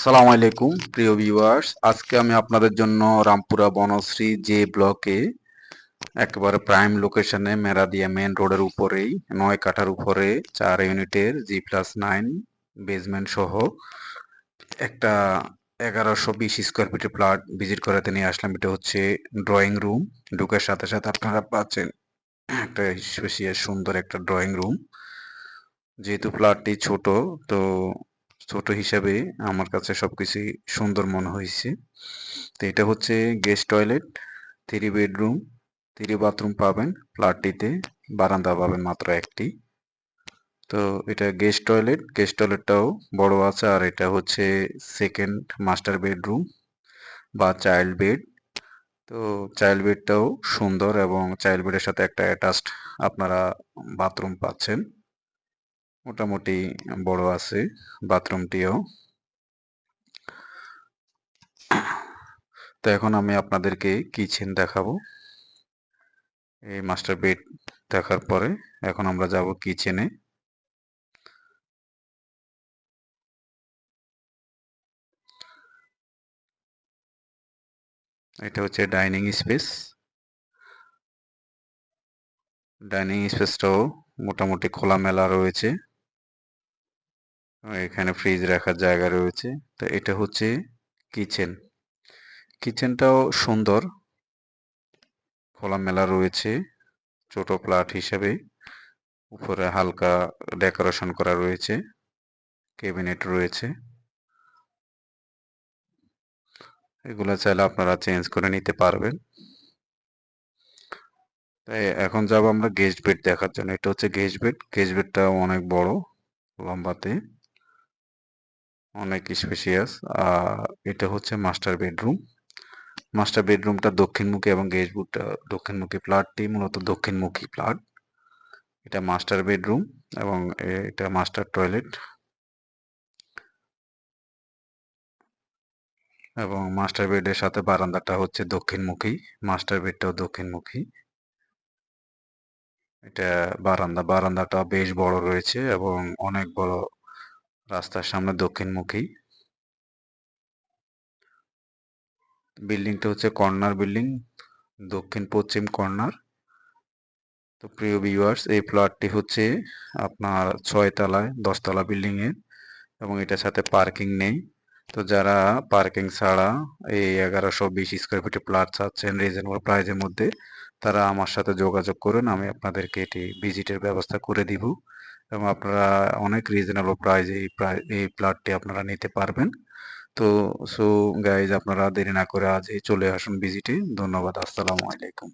আসসালামু আলাইকুম প্রিয় ভিউয়ার্স, আজকে আমি আপনাদের জন্য রামপুরা বনশ্রী যে ব্লকে একেবারে প্রাইম লোকেশনে মেরাদিয়া মেন রোডের উপরেই 9 কাঠার উপরে 4 ইউনিটের G+9 বেসমেন্ট সহ একটা 1120 স্কোয়ার ফিটের প্লট ভিজিট করাতে নিয়ে আসলাম। এটা হচ্ছে ড্রয়িং রুম। ঢুকার সাথে সাথে আপনারা পাচ্ছেন একটা স্পেশিয়াস সুন্দর একটা ড্রয়িং রুম। যেহেতু প্লটটি ছোট, তো ছোট হিসাবে আমার কাছে সবকিছুই সুন্দর মনে হয়েছে। তো এটা হচ্ছে গেস্ট টয়লেট, 3 বেডরুম, 3 বাথরুম পাবেন প্লটটিতে। বারান্দা পাবেন মাত্র একটি। তো এটা গেস্ট টয়লেট, গেস্ট টয়লেটটাও বড় আছে। আর এটা হচ্ছে সেকেন্ড মাস্টার বেডরুম বা চাইল্ড বেড। তো চাইল্ড বেডটাও সুন্দর এবং চাইল্ড বেডের সাথে একটা অ্যাটাচড আপনারা বাথরুম পাচ্ছেন। মোটামুটি বড় আছে বাথরুমটিও। তো এখন আমি আপনাদেরকে কিচেন দেখাবো। এই মাস্টার বেড দেখার পরে এখন আমরা যাব কিচেনে। এটা হচ্ছে ডাইনিং স্পেস। ডাইনিং স্পেসটাও মোটামুটি খোলামেলা রয়েছে। এখানে ফ্রিজ রাখার জায়গা রয়েছে। তো এটা হচ্ছে কিচেন। কিচেনটাও সুন্দর, খোলামেলা রয়েছে ছোট প্লাট হিসেবে। উপরে হালকা ডেকোরেশন করা রয়েছে, ক্যাবিনেট রয়েছে। এগুলো চাইলে আপনারা চেঞ্জ করে নিতে পারবেন। তাই এখন যাব আমরা গেস্ট বেড দেখার জন্য। এটা হচ্ছে গেস্ট বেড। গেস্ট বেডটা অনেক বড়, লম্বাতে অনেক স্পেশিয়াস। আর এটা হচ্ছে মাস্টার বেডরুম। মাস্টার বেডরুমটা দক্ষিণমুখী এবং গেস্ট বেডটা দক্ষিণমুখী। প্লটটি মূলত দক্ষিণমুখী প্লট। এটা মাস্টার বেডরুম এবং এটা মাস্টার টয়লেট এবং মাস্টার বেডের সাথে বারান্দাটা হচ্ছে দক্ষিণমুখী। মাস্টার বেডটাও দক্ষিণমুখী। এটা বারান্দাটা বেশ বড় রয়েছে এবং অনেক বড়। রাস্তার সামনে দক্ষিণমুখী। বিল্ডিংটা হচ্ছে কর্নার বিল্ডিং, দক্ষিণ পশ্চিম কর্নার। তো প্রিয় ভিউয়ার্স, এই প্লটটি হচ্ছে আপনার 6 তলায় 10 তলা বিল্ডিং এর এবং এটার সাথে পার্কিং নেই। তো যারা পার্কিং ছাড়া এই 1120 স্কোয়ার ফিটের প্লট চাচ্ছেন রিজনেবল প্রাইজের মধ্যে, তারা আমার সাথে যোগাযোগ করুন। আমি আপনাদেরকে এটি ভিজিটের ব্যবস্থা করে দিব এবং আপনারা অনেক রিজনেবল প্রাইজে এই প্লটটি আপনারা নিতে পারবেন। তো সো গাইজ, আপনারা দেরি না করে আজই চলে আসুন ভিজিটে। ধন্যবাদ। আসসালামু আলাইকুম।